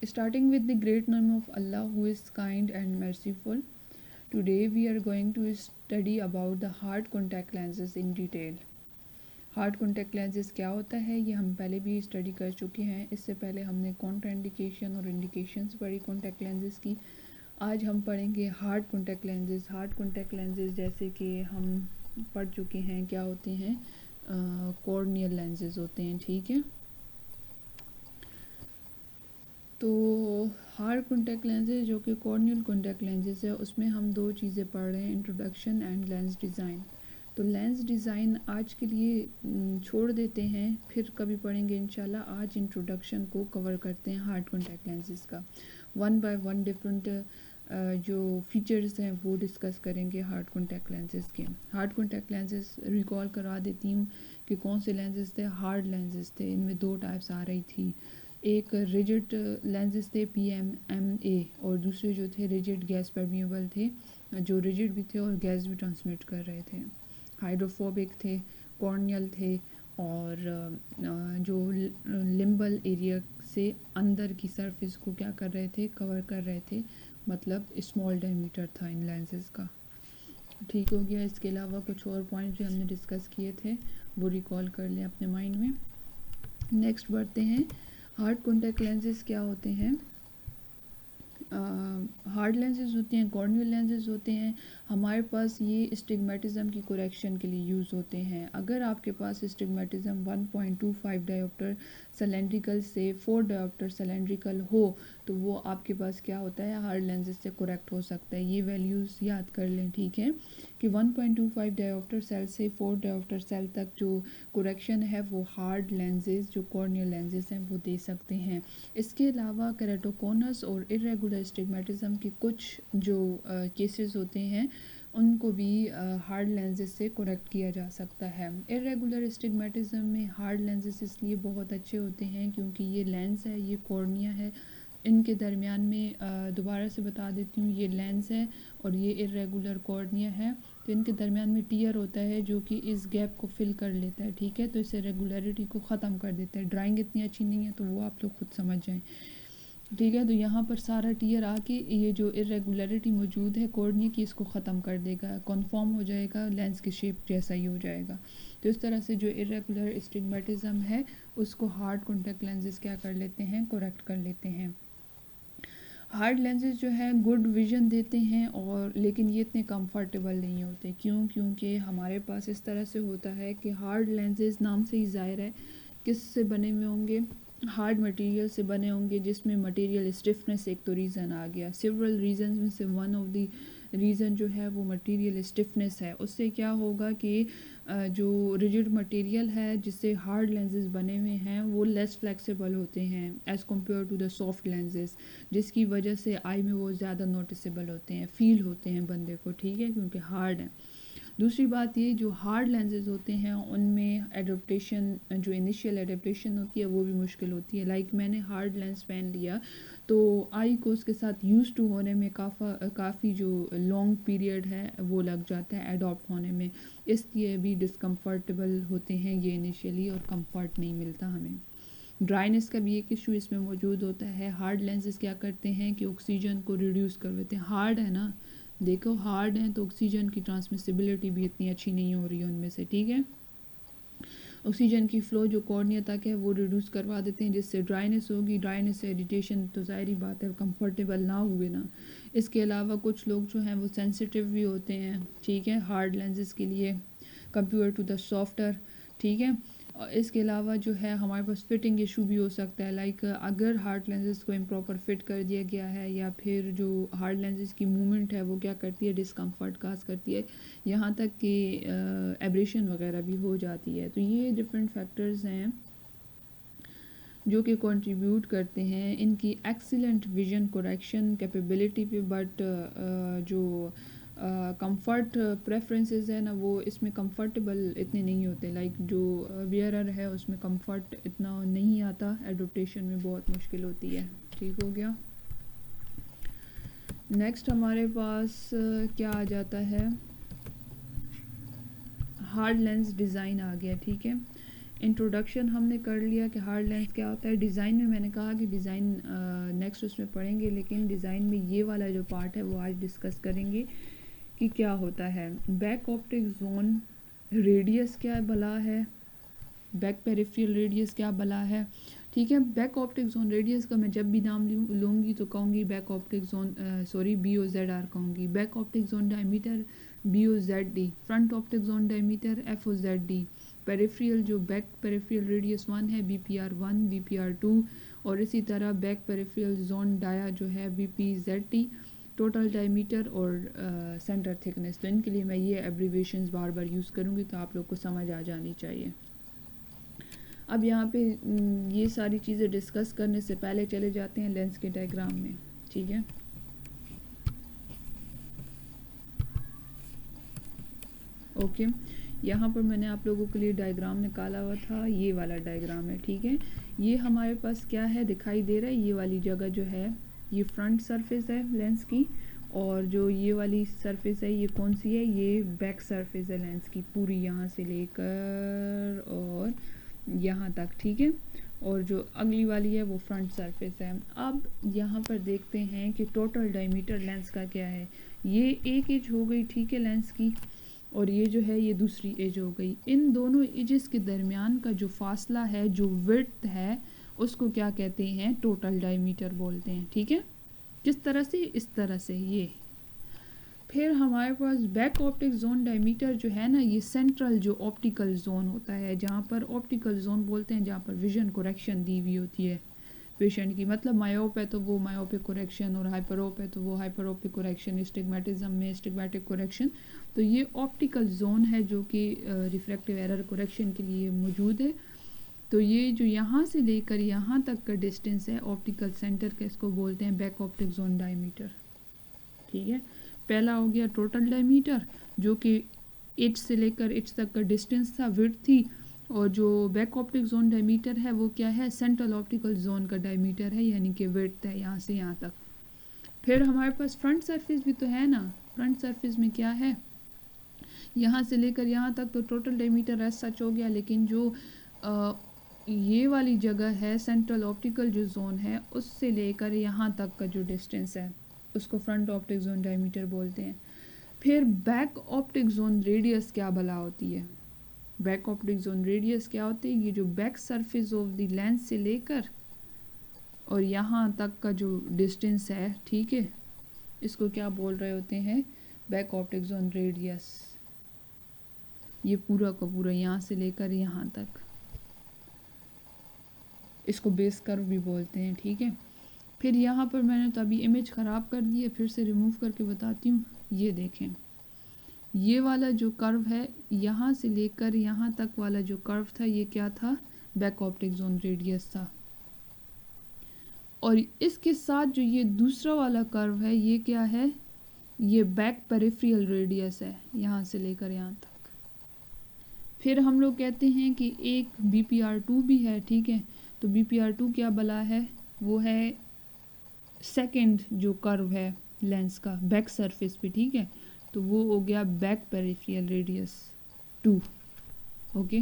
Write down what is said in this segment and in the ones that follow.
Starting with the great name of Allah, who is kind and merciful. Today we are going to study about the hard contact lenses in detail. Hard contact lenses क्या होता है ये हम पहले भी study कर चुके हैं। इससे पहले हमने कॉन्ट्राइंडिकेशन और इंडिकेशंस पढ़ी कॉन्टैक्ट लेंसेज की। आज हम पढ़ेंगे hard contact lenses. Hard contact lenses जैसे कि हम पढ़ चुके हैं क्या होते हैं, कॉर्नियल लेंसेज होते हैं, ठीक है। तो हार्ड कॉन्टैक्ट लेंसेज जो कि कॉर्नियल कॉन्टैक्ट लेंसेज है, उसमें हम दो चीज़ें पढ़ रहे हैं, इंट्रोडक्शन एंड लेंस डिज़ाइन। तो लेंस डिज़ाइन आज के लिए छोड़ देते हैं, फिर कभी पढ़ेंगे इंशाल्लाह। आज इंट्रोडक्शन को कवर करते हैं हार्ड कॉन्टैक्ट लेंसेज का। वन बाय वन डिफरेंट जो फीचर्स हैं वो डिस्कस करेंगे हार्ड कॉन्टैक्ट लेंसेज के। हार्ड कॉन्टैक्ट लेंसेज रिकॉल करा देती हूँ कि कौन से लेंसेज थे, हार्ड लेंसेज थे। इनमें दो टाइप्स आ रही थी, एक रिजिड लेंसेज थे PMMA और दूसरे जो थे रिजिड गैस परमिएबल थे, जो रिजिड भी थे और गैस भी ट्रांसमिट कर रहे थे। हाइड्रोफोबिक थे, कॉर्नियल थे और जो लिम्बल एरिया से अंदर की सरफेस को क्या कर रहे थे, कवर कर रहे थे, मतलब स्मॉल डायमीटर था इन लेंसेज का। ठीक हो गया। इसके अलावा कुछ और पॉइंट भी हमने डिस्कस किए थे, वो रिकॉल कर लें अपने माइंड में। नेक्स्ट बढ़ते हैं, हार्ड कॉन्टैक्ट लेंसेज क्या होते हैं। हार्ड लेंसेज होते हैं, कॉर्नियल लेंसेज होते हैं। हमारे पास ये स्टिग्मेटिज्म की करेक्शन के लिए यूज़ होते हैं। अगर आपके पास स्टिग्मेटिज्म 1.25 डायोप्टर सिलेंड्रिकल से 4 डायोप्टर सिलेंड्रिकल हो तो वो आपके पास क्या होता है, हार्ड लेंसेज से करेक्ट हो सकता है। ये वैल्यूज़ याद कर लें, ठीक है, कि 1.25 डायोप्टर सेल से 4 डायोप्टर सेल तक जो करेक्शन है वो हार्ड लेंसेज जो कॉर्नियल लेंसेज हैं वो दे सकते हैं। इसके अलावा केराटोकोनस और इरेगुलर स्टिग्मेटिज्म के कुछ जो केसेस होते हैं उनको भी हार्ड लेंसेज से करेक्ट किया जा सकता है। इरेगुलर स्टिग्मेटिज्म में हार्ड लेंसेज इसलिए बहुत अच्छे होते हैं क्योंकि ये लेंस है, ये कॉर्निया है, इनके दरमियान में दोबारा से बता देती हूँ, ये लेंस है और ये इरेगुलर कॉर्निया है। तो इनके दरमियान में टीयर होता है जो कि इस गैप को फिल कर लेता है, ठीक है, तो इस इरेगुलरिटी को ख़त्म कर देता है। ड्राइंग इतनी अच्छी नहीं है तो वो आप लोग खुद समझ जाएं, ठीक है। तो यहाँ पर सारा टीयर आके ये जो इरेगुलरिटी मौजूद है कॉर्निया की, इसको ख़त्म कर देगा, कन्फर्म हो जाएगा, लेंस की शेप जैसा ही हो जाएगा। तो इस तरह से जो इरेगुलर स्टिग्मेटिज्म है उसको हार्ड कॉन्टैक्ट लेंसेज क्या कर लेते हैं, करेक्ट कर लेते हैं। हार्ड लेंसेज जो है गुड विजन देते हैं और लेकिन ये इतने कंफर्टेबल नहीं होते। क्यों? क्योंकि हमारे पास इस तरह से होता है कि हार्ड लेंसेज नाम से ही ज़ाहिर है किस से बने हुए होंगे, हार्ड मटेरियल से बने होंगे, जिसमें मटेरियल स्टिफनेस एक तो रीज़न आ गया। सिवरल रीजन में से वन ऑफ द रीज़न जो है वो मटेरियल स्टिफनेस है। उससे क्या होगा कि जो रिजिड मटेरियल है जिससे हार्ड लेंसेज बने हुए हैं वो लेस फ्लेक्सिबल होते हैं as compare to the soft lenses, जिसकी वजह से आई में वो ज़्यादा नोटिसेबल होते हैं, फील होते हैं बंदे को, ठीक है, क्योंकि हार्ड है। दूसरी बात ये, जो हार्ड लेंसेज होते हैं उनमें एडेप्टेशन, जो इनिशियल एडेप्टेशन होती है वो भी मुश्किल होती है। लाइक मैंने हार्ड लेंस पहन लिया तो आई को उसके साथ यूज़ टू होने में काफ़ी जो लॉन्ग पीरियड है वो लग जाता है एडॉप्ट होने में, इसलिए भी डिस्कम्फर्टेबल होते हैं ये इनिशियली और कंफर्ट नहीं मिलता हमें। ड्राइनेस का भी एक इशू इसमें मौजूद होता है। हार्ड लेंसेज क्या करते हैं कि ऑक्सीजन को रिड्यूस कर देते हैं। हार्ड है ना, देखो हार्ड है तो ऑक्सीजन की ट्रांसमिसिबिलिटी भी इतनी अच्छी नहीं हो रही है उनमें से, ठीक है। ऑक्सीजन की फ़्लो जो कॉर्निया तक है वो रिड्यूस करवा देते हैं, जिससे ड्राइनेस होगी। ड्राइनेस से इरिटेशन तो ज़ाहिर बात है, कंफर्टेबल ना हुए ना। इसके अलावा कुछ लोग जो हैं वो सेंसिटिव भी होते हैं, ठीक है, हार्ड लेंसेज के लिए कंपेयर टू द सॉफ्टर, ठीक है। और इसके अलावा जो है हमारे पास फिटिंग इशू भी हो सकता है। लाइक अगर हार्ड लेंसेज को इम्प्रॉपर फिट कर दिया गया है या फिर जो हार्ड लेंसेज की मूवमेंट है वो क्या करती है, डिस्कम्फर्ट काज करती है, यहाँ तक कि एब्रेशन वगैरह भी हो जाती है। तो ये डिफरेंट फैक्टर्स हैं जो कि कंट्रीब्यूट करते हैं इनकी एक्सीलेंट विजन करेक्शन कैपेबिलिटी पे, बट जो कंफर्ट प्रेफरेंसेस है ना वो इसमें कंफर्टेबल इतने नहीं होते। लाइक जो वियरर है उसमें कंफर्ट इतना नहीं आता, एडोप्टेशन में बहुत मुश्किल होती है। ठीक हो गया। नेक्स्ट हमारे पास क्या आ जाता है, हार्ड लेंस डिज़ाइन आ गया, ठीक है। इंट्रोडक्शन हमने कर लिया कि हार्ड लेंस क्या होता है। डिज़ाइन में मैंने कहा कि डिज़ाइन नेक्स्ट उसमें पढ़ेंगे, लेकिन डिज़ाइन में ये वाला जो पार्ट है वो आज डिस्कस करेंगे कि क्या होता है। बैक ऑप्टिक जोन रेडियस क्या भला है, बैक पेरिफेरल रेडियस क्या भला है, ठीक है। बैक ऑप्टिक जोन रेडियस का मैं जब भी नाम लूँगी तो कहूँगी बैक ऑप्टिक जोन BOZR कहूँगी। Back optic zone diameter BOZD, front optic zone diameter FOZD, peripheral जो बैक पेरिफेरल रेडियस 1 है BPR1 BPR2, और इसी तरह बैक पेरिफेरल जोन डाया जो है BPZT, टोटल डायमीटर और सेंटर थिकनेस। तो इनके लिए मैं ये एब्रीवेशंस बार बार यूज़ करूँगी तो आप लोग को समझ आ जानी चाहिए। अब यहाँ पे ये सारी चीज़ें डिस्कस करने से पहले चले जाते हैं लेंस के डायग्राम में, ठीक है। ओके, यहाँ पर मैंने आप लोगों के लिए डायग्राम निकाला हुआ था, ये वाला डायग्राम है, ठीक है। ये हमारे पास क्या है दिखाई दे रहा है, ये वाली जगह जो है ये फ्रंट सरफेस है लेंस की, और जो ये वाली सरफेस है ये कौन सी है, ये बैक सरफेस है लेंस की, पूरी यहाँ से लेकर और यहाँ तक, ठीक है। और जो अगली वाली है वो फ्रंट सरफेस है। अब यहाँ पर देखते हैं कि टोटल डायमीटर लेंस का क्या है। ये एक एज हो गई, ठीक है, लेंस की, और ये जो है ये दूसरी एज हो गई। इन दोनों एजेस के दरमियान का जो फासला है, जो विड्थ है, उसको क्या कहते हैं, टोटल डायमीटर बोलते हैं, ठीक है। किस तरह से, इस तरह से ये। फिर हमारे पास बैक ऑप्टिक जोन डायमीटर जो है ना, ये सेंट्रल जो ऑप्टिकल जोन होता है, जहाँ पर ऑप्टिकल जोन बोलते हैं जहाँ पर विजन करेक्शन दी हुई होती है पेशेंट की। मतलब मायोप है तो वो मायोपिक करेक्शन, और हाइपरोप है तो वो हाइपरोपिक करेक्शन, स्टिग्मेटिज्म में स्टिग्मेटिक करेक्शन। तो ये ऑप्टिकल जोन है जो कि रिफ्रैक्टिव एरर करेक्शन के लिए मौजूद है। तो ये जो यहाँ से लेकर यहाँ तक का डिस्टेंस है ऑप्टिकल सेंटर का, इसको बोलते हैं बैक ऑप्टिक जोन डायमीटर, ठीक है। पहला हो गया टोटल डायमीटर, जो कि एच से लेकर एच तक का डिस्टेंस था, विड्थ थी। और जो बैक ऑप्टिक जोन डायमीटर है वो क्या है, सेंट्रल ऑप्टिकल जोन का डायमीटर है, यानी कि विड्थ है यहाँ से यहाँ तक। फिर हमारे पास फ्रंट सरफेस भी तो है ना, फ्रंट सरफेस में क्या है, यहाँ से लेकर यहाँ तक तो टोटल डायमीटर एज सच हो गया, लेकिन जो ये वाली जगह है सेंट्रल ऑप्टिकल जो जोन है, उससे लेकर यहाँ तक का जो डिस्टेंस है उसको फ्रंट ऑप्टिक जोन डायमीटर बोलते हैं। फिर बैक ऑप्टिक जोन रेडियस क्या भला होती है, बैक ऑप्टिक जोन रेडियस क्या होती है, ये जो back surface of the lens से लेकर और यहाँ तक का जो डिस्टेंस है, ठीक है, इसको क्या बोल रहे होते हैं, बैक ऑप्टिक जोन रेडियस। ये पूरा का पूरा यहाँ से लेकर यहाँ तक, इसको बेस कर्व भी बोलते हैं, ठीक है। फिर यहाँ पर मैंने तो अभी इमेज ख़राब कर दी है, फिर से रिमूव करके बताती हूँ। ये देखें, ये वाला जो कर्व है यहाँ से लेकर यहाँ तक वाला जो कर्व था, ये क्या था, बैक ऑप्टिक जोन रेडियस था। और इसके साथ जो ये दूसरा वाला कर्व है, ये क्या है, ये बैक पेरिफेरल रेडियस है, यहाँ से लेकर यहाँ तक। फिर हम लोग कहते हैं कि एक BPR2 भी है, ठीक है। तो BPR2 क्या भला है, वो है सेकंड जो कर्व है लेंस का बैक सरफेस पे, ठीक है। तो वो हो गया बैक पेरिफेरल रेडियस 2, ओके।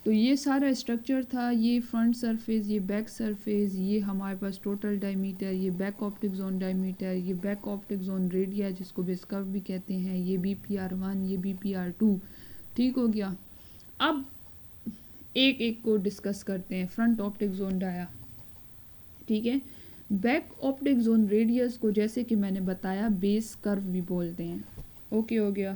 तो ये सारा स्ट्रक्चर था, ये फ्रंट सरफेस, ये बैक सरफेस, ये हमारे पास टोटल डायमीटर, ये बैक ऑप्टिक जोन डायमीटर, ये बैक ऑप्टिक जोन रेडियस जिसको बेस कर्व भी कहते हैं, ये BPR1, ये BPR2, ठीक हो गया। अब एक एक को डिस्कस करते हैं। फ्रंट ऑप्टिक जोन डाया, ठीक है। बैक ऑप्टिक जोन रेडियस को जैसे कि मैंने बताया बेस कर्व भी बोलते हैं, ओके हो गया।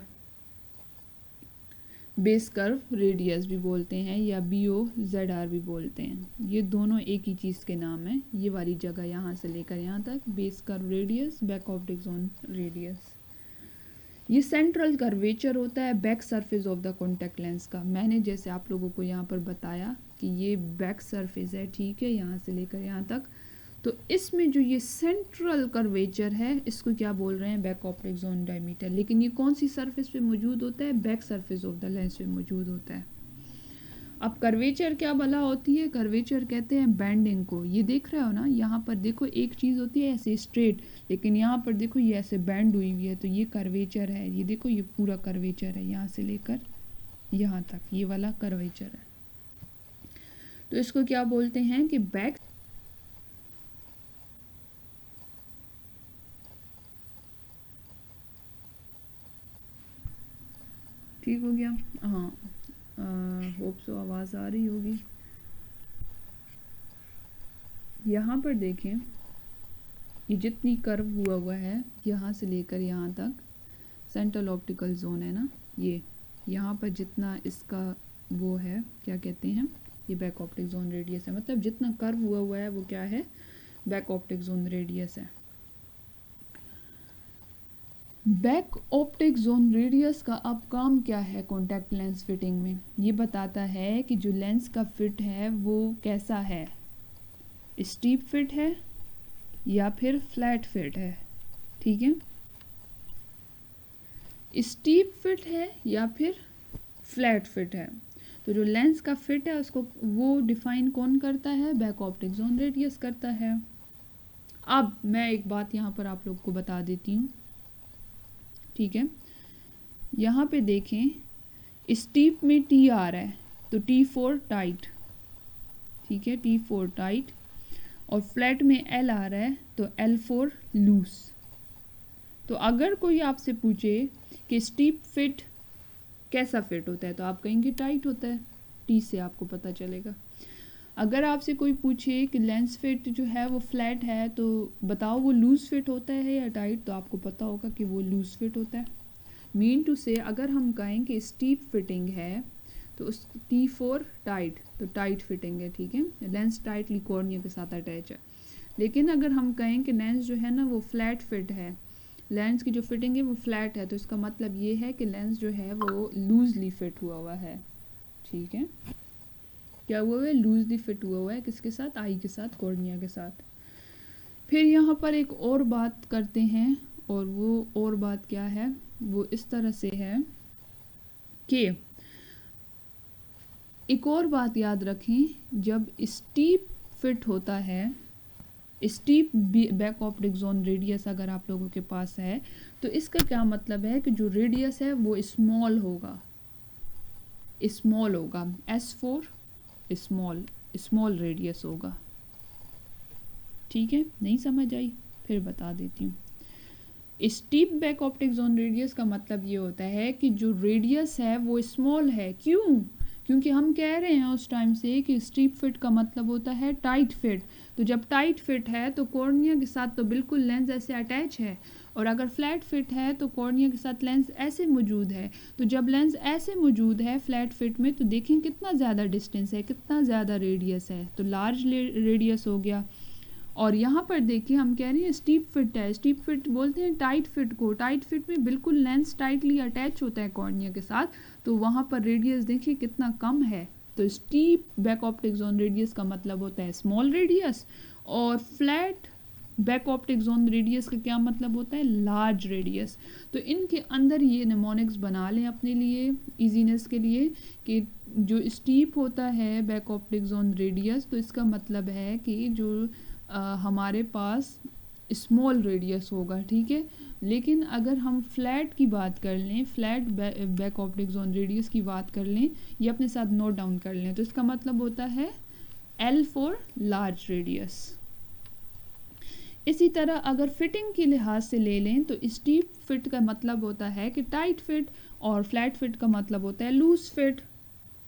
बेस कर्व रेडियस भी बोलते हैं या BOZR भी बोलते हैं, ये दोनों एक ही चीज़ के नाम है। ये वाली जगह यहाँ से लेकर यहाँ तक base curve radius, back optic zone radius. ये सेंट्रल कर्वेचर होता है back surface of the contact lens का। मैंने जैसे आप लोगों को यहाँ पर बताया कि ये बैक सरफेस है, ठीक है, यहाँ से लेकर यहाँ तक। तो इसमें जो ये सेंट्रल कर्वेचर है, इसको क्या बोल रहे हैं, बैक ऑप्टिक जोन डायमीटर। लेकिन ये कौन सी सरफेस पे मौजूद होता है, back surface of the lens पे मौजूद होता है। अब कर्वेचर क्या भला होती है, कर्वेचर कहते हैं बैंडिंग को। ये देख रहे हो ना, यहाँ पर देखो एक चीज़ होती है ऐसे स्ट्रेट, लेकिन यहाँ पर देखो ये ऐसे बैंड हुई हुई है, तो ये कर्वेचर है। ये देखो ये पूरा कर्वेचर है यहाँ से लेकर यहाँ तक, ये वाला कर्वेचर है। तो इसको क्या बोलते हैं कि बैक, ठीक हो गया। हाँ, होप सो आवाज़ आ रही होगी। यहाँ पर देखें, ये जितनी कर्व हुआ है यहाँ से लेकर यहाँ तक सेंट्रल ऑप्टिकल जोन है ना, ये यहाँ पर जितना इसका वो है, क्या कहते हैं, ये बैक ऑप्टिक जोन रेडियस है। मतलब जितना कर्व हुआ है वो क्या है, बैक ऑप्टिक जोन रेडियस है। बैक ऑप्टिक जोन रेडियस का अब काम क्या है कॉन्टैक्ट लेंस फिटिंग में, ये बताता है कि जो लेंस का फिट है वो कैसा है, स्टीप फिट है या फिर फ्लैट फिट है। ठीक है, स्टीप फिट है या फिर फ्लैट फिट है। तो जो लेंस का फिट है उसको वो डिफाइन कौन करता है, बैक ऑप्टिक जोन रेडियस करता है। अब मैं एक बात यहाँ पर आप लोग को बता देती हूँ। ठीक है, यहाँ पे देखें, स्टीप में टी आ रहा है तो टी फोर टाइट, ठीक है, टी फोर टाइट, और फ्लैट में एल आ रहा है तो एल फोर लूज। तो अगर कोई आपसे पूछे कि स्टीप फिट कैसा फिट होता है तो आप कहेंगे टाइट होता है, टी से आपको पता चलेगा। अगर आपसे कोई पूछे कि लेंस फिट जो है वो फ्लैट है तो बताओ वो लूज फिट होता है या टाइट, तो आपको पता होगा कि वो लूज फिट होता है। मीन टू से अगर हम कहें कि स्टीप फिटिंग है तो उस टी फोर टाइट, तो टाइट फिटिंग है। ठीक है, लेंस टाइटली कॉर्निया के साथ अटैच है। लेकिन अगर हम कहें कि लेंस जो है ना वो फ्लैट फिट है, लेंस की जो फिटिंग है वो फ्लैट है, तो इसका मतलब ये है कि लेंस जो है वो लूजली फिट हुआ है। ठीक है, क्या हुआ है, लूजली फिट हुआ है, किसके साथ, आई के साथ, कॉर्निया के साथ। फिर यहाँ पर एक और बात करते हैं, और वो और बात क्या है, वो इस तरह से है कि एक और बात याद रखें, जब स्टीप फिट होता है, steep back optic zone radius अगर आप लोगों के पास है तो इसका क्या मतलब है कि जो रेडियस है वो स्मॉल होगा, स्मॉल होगा, S4 स्मॉल, स्मॉल रेडियस होगा। ठीक है, नहीं समझ आई, फिर बता देती हूँ। Steep back optic zone radius का मतलब ये होता है कि जो रेडियस है वो स्मॉल है। क्यों, क्योंकि हम कह रहे हैं उस टाइम से कि स्टीप फिट का मतलब होता है टाइट फिट। तो जब टाइट फिट है तो कॉर्निया के साथ तो बिल्कुल लेंस ऐसे अटैच है, और अगर फ्लैट फिट है तो कॉर्निया के साथ लेंस ऐसे मौजूद है। तो जब लेंस ऐसे मौजूद है फ्लैट फिट में तो देखें कितना ज़्यादा डिस्टेंस है, कितना ज़्यादा रेडियस है, तो लार्ज रेडियस हो गया। और यहाँ पर देखिए हम कह रहे हैं स्टीप फिट है, स्टीप फिट बोलते हैं टाइट फिट को, टाइट फिट में बिल्कुल लेंस टाइटली अटैच होता है कॉर्निया के साथ, तो वहाँ पर रेडियस देखिए कितना कम है। तो steep back optic zone radius का मतलब होता है स्मॉल रेडियस, और flat back optic zone radius का क्या मतलब होता है, लार्ज रेडियस। तो इनके अंदर ये निमोनिक्स बना लें अपने लिए इजीनेस के लिए कि जो स्टीप होता है बैक ऑप्टिक जोन रेडियस, तो इसका मतलब है कि जो हमारे पास स्मॉल रेडियस होगा। ठीक है, लेकिन अगर हम फ्लैट की बात कर लें, flat back optic zone radius की बात कर लें, ये अपने साथ नोट डाउन कर लें, तो इसका मतलब होता है L फॉर लार्ज रेडियस। इसी तरह अगर फिटिंग के लिहाज से ले लें तो स्टीप फिट का मतलब होता है कि टाइट फिट, और फ्लैट फिट का मतलब होता है लूज फिट।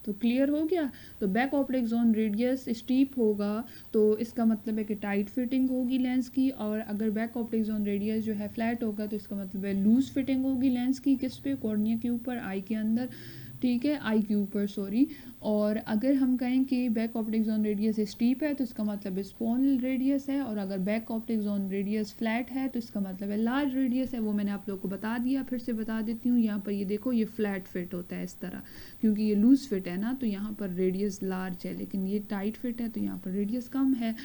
तो क्लियर हो गया। तो back optic zone radius steep होगा तो इसका मतलब है कि टाइट फिटिंग होगी लेंस की, और अगर बैक ऑप्टिक जोन रेडियस जो है फ्लैट होगा तो इसका मतलब है लूज फिटिंग होगी लेंस की, किस पे, कॉर्निया के ऊपर, आई के अंदर। ठीक है, आई के ऊपर सॉरी। और अगर हम कहें कि back optic zone radius steep है तो इसका मतलब स्मॉल रेडियस है, और अगर back optic zone radius flat है तो इसका मतलब है लार्ज रेडियस है। वो मैंने आप लोग को बता दिया, फिर से बता देती हूँ। यहाँ पर ये देखो, ये फ्लैट फिट होता है इस तरह, क्योंकि ये लूज फिट है ना, तो यहाँ पर रेडियस लार्ज है, लेकिन ये टाइट फिट है तो यहाँ पर रेडियस कम है।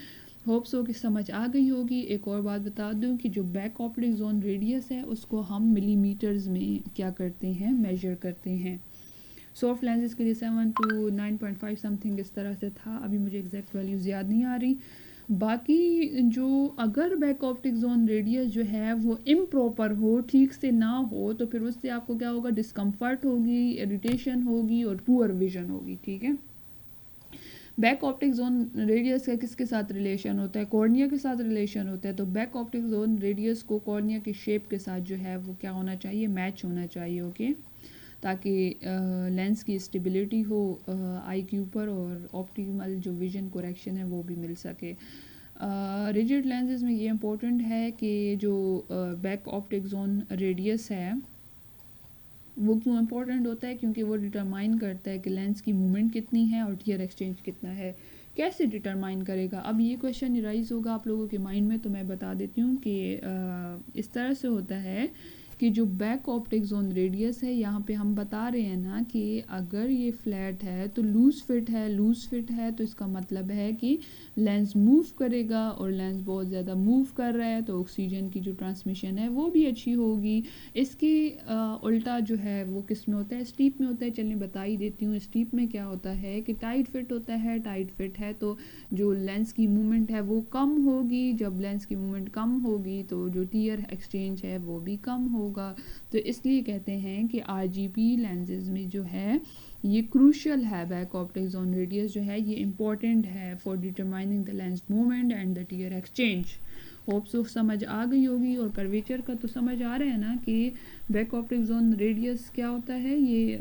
होप सो कि समझ आ गई होगी। एक और बात बता दूं कि जो बैक ऑप्टिक जोन रेडियस है उसको हम मिलीमीटर्स में क्या करते हैं, मेजर करते हैं। सॉफ्ट लेंसेज के लिए 7 to 9.5 समथिंग इस तरह से था, अभी मुझे एग्जैक्ट वैल्यूज़ याद नहीं आ रही। बाकी जो अगर बैक ऑप्टिक जोन रेडियस जो है वो इम्प्रॉपर हो, ठीक से ना हो, तो फिर उससे आपको क्या होगा, डिस्कम्फर्ट होगी, इरिटेशन होगी और पुअर विजन होगी। ठीक है, बैक ऑप्टिक जोन रेडियस का किसके साथ रिलेशन होता है, कॉर्निया के साथ रिलेशन होता है। तो बैक ऑप्टिक जोन रेडियस को कॉर्निया के शेप के साथ जो है वो क्या होना चाहिए, मैच होना चाहिए। ओके, ताकि लेंस की स्टेबिलिटी हो आई के ऊपर और ऑप्टिमल जो विजन करेक्शन है वो भी मिल सके। रिजिड लेंसेज में ये इम्पोर्टेंट है कि जो बैक ऑप्टिक जोन रेडियस है वो क्यों इम्पोर्टेंट होता है, क्योंकि वो डिटरमाइन करता है कि लेंस की मूवमेंट कितनी है और टीयर एक्सचेंज कितना है। कैसे डिटरमाइन करेगा, अब ये क्वेश्चन राइज होगा आप लोगों के माइंड में, तो मैं बता देती हूँ कि इस तरह से होता है कि जो बैक ऑप्टिक जोन रेडियस है, यहाँ पे हम बता रहे हैं ना कि अगर ये फ्लैट है तो लूज फिट है, लूज फिट है तो इसका मतलब है कि लेंस मूव करेगा, और लेंस बहुत ज़्यादा मूव कर रहा है तो ऑक्सीजन की जो ट्रांसमिशन है वो भी अच्छी होगी। इसके उल्टा जो है वो किस में होता है, स्टीप में होता है। चलिए बता ही देती हूँ, स्टीप में क्या होता है कि टाइट फिट होता है, टाइट फिट है तो जो लेंस की मूवमेंट है वो कम होगी, जब लेंस की मूवमेंट कम होगी तो जो टीयर एक्सचेंज है वो भी कम होगा। तो इसलिए कहते हैं कि आरजीबी लेंसेज में जो है ये क्रूशियल है, बैक ऑप्टिक जोन रेडियस जो है ये इंपॉर्टेंट है for determining the lens movement and the tear exchange. Hope so समझ आ गई होगी। और कर्वेचर का तो समझ आ रहा है ना कि बैक ऑप्टिक जोन रेडियस क्या होता है, ये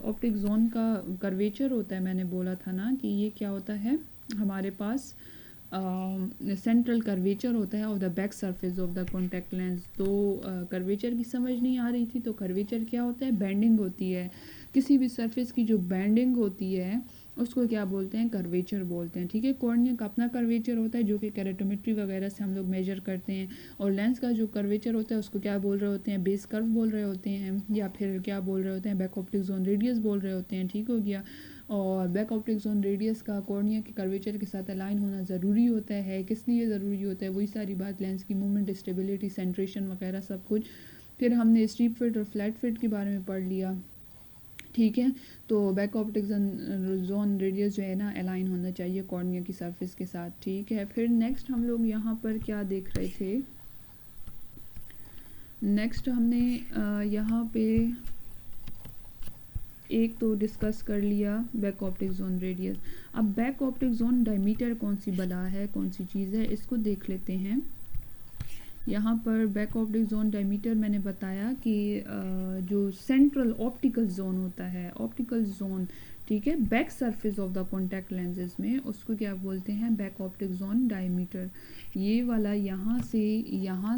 ऑप्टिक जोन का कर्वेचर होता है। मैंने बोला था ना कि ये क्या होता है, हमारे पास सेंट्रल कर्वेचर होता है of the back surface of the contact lens. तो कर्वेचर की समझ नहीं आ रही थी, तो कर्वेचर क्या होता है, बेंडिंग होती है। किसी भी सरफेस की जो बेंडिंग होती है उसको क्या बोलते हैं, कर्वेचर बोलते हैं। ठीक है, कॉर्निया का अपना कर्वेचर होता है जो कि कैरेटोमेट्री वगैरह से हम लोग मेजर करते हैं, और लेंस का जो कर्वेचर होता है उसको क्या बोल रहे होते हैं, बेस कर्व बोल रहे होते हैं, या फिर क्या बोल रहे होते हैं, बैक ऑप्टिक जोन रेडियस बोल रहे होते हैं। ठीक हो गया। और बैक ऑप्टिक जोन रेडियस का कॉर्निया के कर्वेचर के साथ अलाइन होना ज़रूरी होता है। किस लिए ज़रूरी होता है, वही सारी बात, लेंस की मूवमेंट, स्टेबिलिटी, सेंट्रेशन वगैरह सब कुछ। फिर हमने स्ट्रीप फिट और फ्लैट फिट के बारे में पढ़ लिया। ठीक है, तो बैक ऑप्टिक जोन रेडियस जो है ना अलाइन होना चाहिए कॉर्निया की सरफेस के साथ। ठीक है, फिर नेक्स्ट हम लोग यहाँ पर क्या देख रहे थे, नेक्स्ट हमने यहाँ पे एक तो डिस्कस कर लिया बैक ऑप्टिक जोन रेडियस। अब बैक ऑप्टिक जोन डायमीटर कौन सी बला है, कौन सी चीज़ है, इसको देख लेते हैं। यहाँ पर बैक ऑप्टिक जोन डायमीटर मैंने बताया कि जो सेंट्रल ऑप्टिकल जोन होता है, ऑप्टिकल जोन, ठीक है, back surface of the contact lenses में, उसको क्या बोलते हैं, बैक ऑप्टिक जोन डायमीटर। ये वाला यहाँ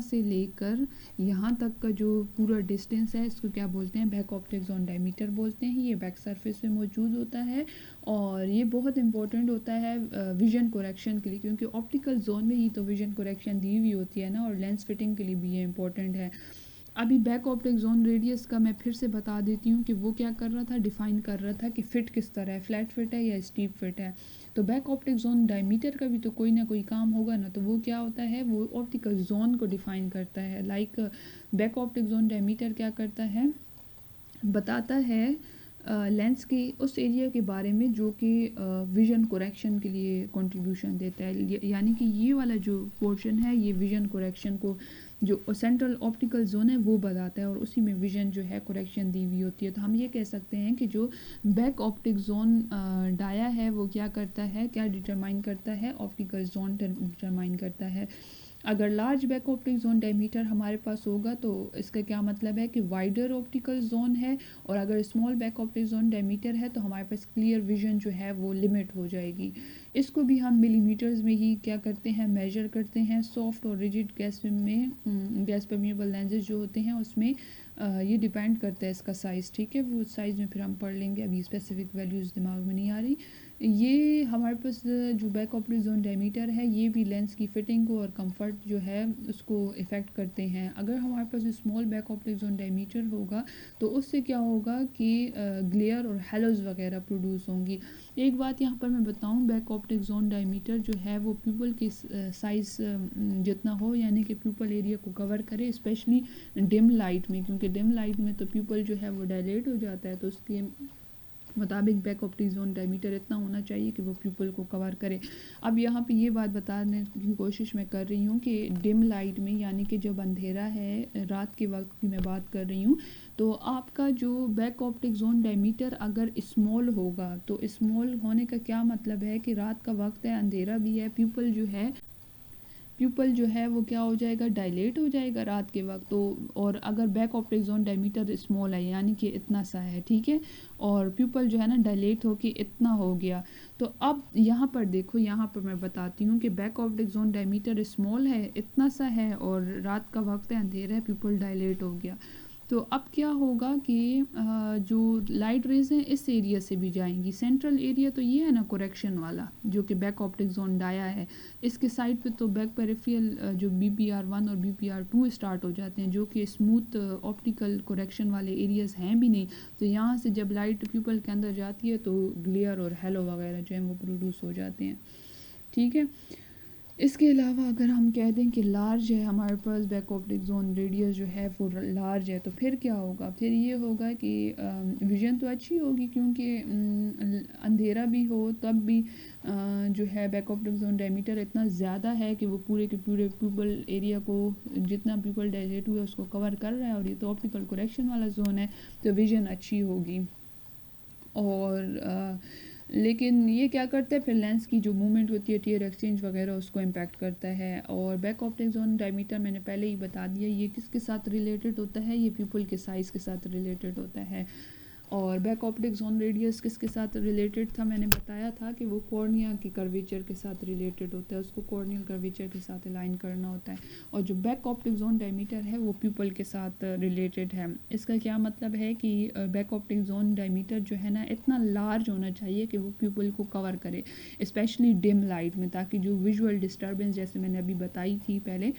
से लेकर यहाँ तक का जो पूरा डिस्टेंस है इसको क्या बोलते हैं, बैक ऑप्टिक जोन डायमीटर बोलते हैं। ये बैक सरफेस पे मौजूद होता है और ये बहुत इंपॉर्टेंट होता है विजन करेक्शन के लिए, क्योंकि ऑप्टिकल जोन में ही तो विजन करेक्शन दी हुई होती है ना, और लेंस फिटिंग के लिए भी ये इंपॉर्टेंट है। अभी बैक ऑप्टिक जोन रेडियस का मैं फिर से बता देती हूँ कि वो क्या कर रहा था, डिफाइन कर रहा था कि फिट किस तरह है, फ्लैट फिट है या स्टीप फिट है। तो बैक ऑप्टिक जोन डायमीटर का भी तो कोई ना कोई काम होगा ना, तो वो क्या होता है, वो ऑप्टिकल जोन को डिफाइन करता है। Like back optic zone diameter क्या करता है, बताता है लेंस के उस एरिया के बारे में जो कि विजन करेक्शन के लिए कंट्रीब्यूशन देता है। यानी कि ये वाला जो पोर्शन है ये विजन करेक्शन को, जो सेंट्रल ऑप्टिकल जोन है वो बताता है, और उसी में विजन जो है करेक्शन दी हुई होती है। तो हम ये कह सकते हैं कि जो बैक ऑप्टिक जोन डाया है वो क्या करता है, क्या डिटरमाइन करता है, ऑप्टिकल जोन डिटरमाइन करता है। अगर large back optic zone diameter हमारे पास होगा तो इसका क्या मतलब है कि वाइडर ऑप्टिकल जोन है, और अगर small back optic zone diameter है तो हमारे पास क्लियर विजन जो है वो लिमिट हो जाएगी। इसको भी हम मिलीमीटर्स में ही क्या करते हैं, मेजर करते हैं। सॉफ्ट और रिजिड गैस में गैस परमिएबल लेंसेज जो होते हैं उसमें ये डिपेंड करता है इसका साइज़। ठीक है, वो साइज़ में फिर हम पढ़ लेंगे, अभी स्पेसिफिक वैल्यूज़ दिमाग में नहीं आ रही। ये हमारे पास जो बैक ऑप्टिक जोन डायमीटर है ये भी लेंस की फिटिंग को और कंफर्ट जो है उसको इफ़ेक्ट करते हैं। अगर हमारे पास small back optic zone diameter होगा तो उससे क्या होगा कि ग्लेयर और हेलोज वगैरह प्रोड्यूस होंगी। एक बात यहाँ पर मैं बताऊँ, बैक ऑप्टिक जोन डायमीटर जो है वो प्यूपल के साइज़ जितना हो, यानी कि प्यूपल एरिया को कवर करे, स्पेशली डिम लाइट में, क्योंकि डिम लाइट में तो प्यूपल जो है वो डायलेट हो जाता है, तो उसके मुताबिक बैक ऑप्टिक जोन डायमीटर इतना होना चाहिए कि वो प्यूपल को कवर करे। अब यहाँ पे ये बात बताने की कोशिश मैं कर रही हूँ कि डिम लाइट में, यानी कि जब अंधेरा है, रात के वक्त की मैं बात कर रही हूँ, तो आपका जो बैक ऑप्टिक जोन डायमीटर अगर स्मॉल होगा, तो स्मॉल होने का क्या मतलब है कि रात का वक्त है, अंधेरा भी है, प्यूपल जो है वो क्या हो जाएगा, डायलेट हो जाएगा रात के वक्त। तो और अगर back optic zone diameter small है, यानी कि इतना सा है, ठीक है, और प्यूपल जो है ना डायलेट होके इतना हो गया, तो अब यहाँ पर देखो, यहाँ पर मैं बताती हूँ कि back optic zone diameter small है, इतना सा है, और रात का वक्त है, अंधेरा है, प्यूपल डायलेट हो गया, तो अब क्या होगा कि जो लाइट रेज हैं इस एरिया से भी जाएंगी। सेंट्रल एरिया तो ये है ना करेक्शन वाला, जो कि बैक ऑप्टिक जोन डाया है, इसके साइड पे तो बैक पेरिफेरल जो BPR1 और BPR2 स्टार्ट हो जाते हैं, जो कि स्मूथ ऑप्टिकल करेक्शन वाले एरियाज हैं भी नहीं। तो यहाँ से जब लाइट प्यूपल के अंदर जाती है तो ग्लेयर और हेलो वगैरह जो है वो प्रोड्यूस हो जाते हैं, ठीक है। इसके अलावा अगर हम कह दें कि लार्ज है हमारे पास बैक ऑप्टिक जोन रेडियस जो है वो लार्ज है, तो फिर क्या होगा, फिर ये होगा कि विजन तो अच्छी होगी, क्योंकि अंधेरा भी हो तब भी जो है बैक ऑप्टिक जोन डायमीटर इतना ज़्यादा है कि वो पूरे के पूरे प्यूपल एरिया को, जितना प्यूपल डायलेट हुआ है उसको कवर कर रहा है, और ये तो ऑप्टिकल करेक्शन वाला जोन है, तो विजन अच्छी होगी। और लेकिन ये क्या करता है, फिर लेंस की जो मूवमेंट होती है, टीयर एक्सचेंज वगैरह, उसको इम्पैक्ट करता है। और बैक ऑप्टिक जोन डायमीटर मैंने पहले ही बता दिया, ये किसके साथ रिलेटेड होता है, ये प्यूपल के साइज़ के साथ रिलेटेड होता है। और बैक ऑप्टिक जोन रेडियस किसके साथ रिलेटेड था, मैंने बताया था कि वो कॉर्निया की कर्वेचर के साथ रिलेटेड होता है, उसको कॉर्नियल कर्वेचर के साथ अलाइन करना होता है। और जो बैक ऑप्टिक जोन डायमीटर है वो प्यूपल के साथ रिलेटेड है। इसका क्या मतलब है कि बैक ऑप्टिक जोन डायमीटर जो है ना इतना लार्ज होना चाहिए कि वो प्यूपल को कवर करे, स्पेशली डिम लाइट में, ताकि जो विजुअल डिस्टर्बेंस जैसे मैंने अभी बताई थी पहले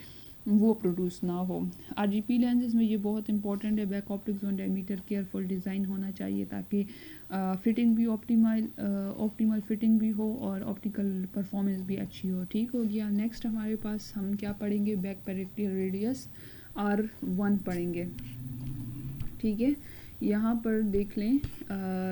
वो प्रोड्यूस ना हो। RGP लेंसेज में ये बहुत इंपॉर्टेंट है, back optic zone diameter careful design होना चाहिए, ताकि फिटिंग भी ऑप्टिमल फिटिंग भी हो और ऑप्टिकल परफॉर्मेंस भी अच्छी हो। ठीक हो गया। नेक्स्ट हमारे पास हम क्या पढ़ेंगे, बैक पेरिफेरल रेडियस R1 पढ़ेंगे, ठीक है। यहाँ पर देख लें,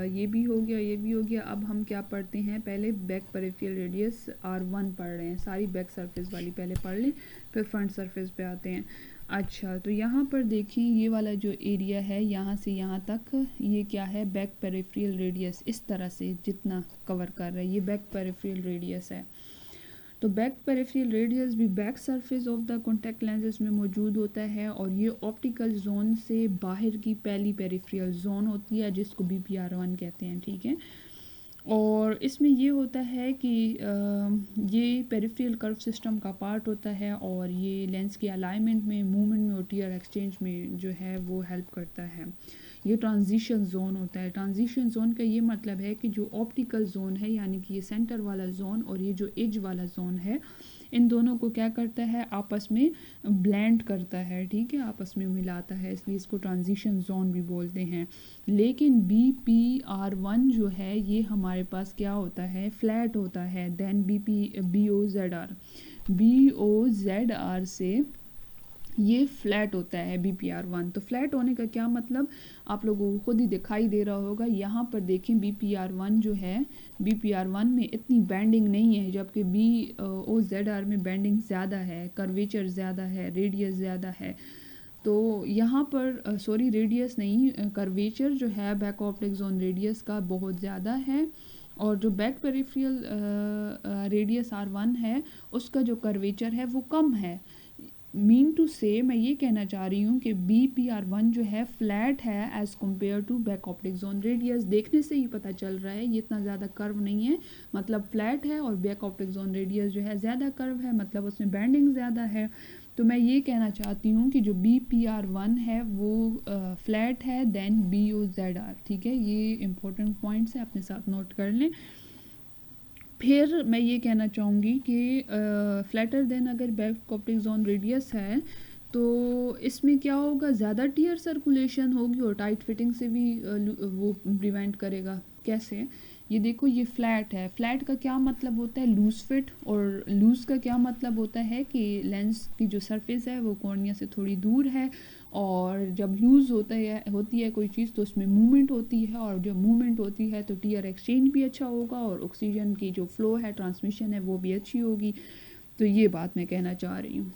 ये भी हो गया, ये भी हो गया। अब हम क्या पढ़ते हैं, पहले बैक पेरिफेरल रेडियस R1 पढ़ रहे हैं, सारी बैक सरफेस वाली पहले पढ़ लें, फिर फ्रंट सरफेस पे आते हैं। अच्छा, तो यहाँ पर देखें, ये वाला जो एरिया है यहाँ से यहाँ तक, ये क्या है, बैक पेरिफेरल रेडियस, इस तरह से जितना कवर कर रहा है ये बैक पेरिफेरल रेडियस है। तो बैक पेरिफेरल रेडियस भी back surface of the contact lenses में मौजूद होता है, और ये ऑप्टिकल जोन से बाहर की पहली पेरिफेरल जोन होती है, जिसको BPR1 कहते हैं, ठीक है। और इसमें ये होता है कि ये पेरिफेरल कर्व सिस्टम का पार्ट होता है, और ये लेंस के अलाइनमेंट में, मूवमेंट में और टीयर एक्सचेंज में जो है वो हेल्प करता है। ये ट्रांजिशन जोन होता है। ट्रांजिशन जोन का ये मतलब है कि जो ऑप्टिकल जोन है, यानी कि ये सेंटर वाला जोन और ये जो एज वाला जोन है, इन दोनों को क्या करता है, आपस में ब्लेंड करता है, ठीक है, आपस में मिलाता है, इसलिए इसको ट्रांजिशन जोन भी बोलते हैं। लेकिन BPR1 जो है ये हमारे पास क्या होता है, फ्लैट होता है देन BOZR से ये फ्लैट होता है BPR1। तो फ्लैट होने का क्या मतलब, आप लोगों को खुद ही दिखाई दे रहा होगा। यहाँ पर देखें, BPR1 जो है, BPR1 में इतनी बैंडिंग नहीं है, जबकि BOZR में बैंडिंग ज़्यादा है, कर्वेचर ज़्यादा है, रेडियस ज़्यादा है। तो यहाँ पर सॉरी, रेडियस नहीं, कर्वेचर जो है बैक ऑप्टिक जोन रेडियस का बहुत ज़्यादा है, और जो बैक पेरिफेरल रेडियस R1 है उसका जो कर्वेचर है वो कम है। मीन टू से मैं ये कहना चाह रही हूँ कि BPR1 जो है फ्लैट है as compare to back optic zone radius. देखने से ही पता चल रहा है ये इतना ज़्यादा कर्व नहीं है, मतलब फ्लैट है, और बैक ऑप्टिक जोन रेडियस जो है ज़्यादा कर्व है, मतलब उसमें बैंडिंग ज़्यादा है। तो मैं ये कहना चाहती हूँ कि जो BPR1 है वो फ्लैट है देन BOZR, ठीक है। ये इंपॉर्टेंट पॉइंट्स है, अपने साथ नोट कर लें। फिर मैं ये कहना चाहूँगी कि फ्लैटर देन अगर बैक ऑप्टिक जोन रेडियस है तो इसमें क्या होगा, ज़्यादा टीयर सर्कुलेशन होगी और टाइट फिटिंग से भी वो प्रिवेंट करेगा। कैसे, ये देखो ये फ्लैट है। फ्लैट का क्या मतलब होता है, लूज फिट, और लूज का क्या मतलब होता है कि लेंस की जो सरफेस है वो कॉर्निया से थोड़ी दूर है, और जब लूज़ होती है कोई चीज़ तो उसमें मूवमेंट होती है, और जब मूवमेंट होती है तो टीयर एक्सचेंज भी अच्छा होगा और ऑक्सीजन की जो फ्लो है, ट्रांसमिशन है, वो भी अच्छी होगी। तो ये बात मैं कहना चाह रही हूँ,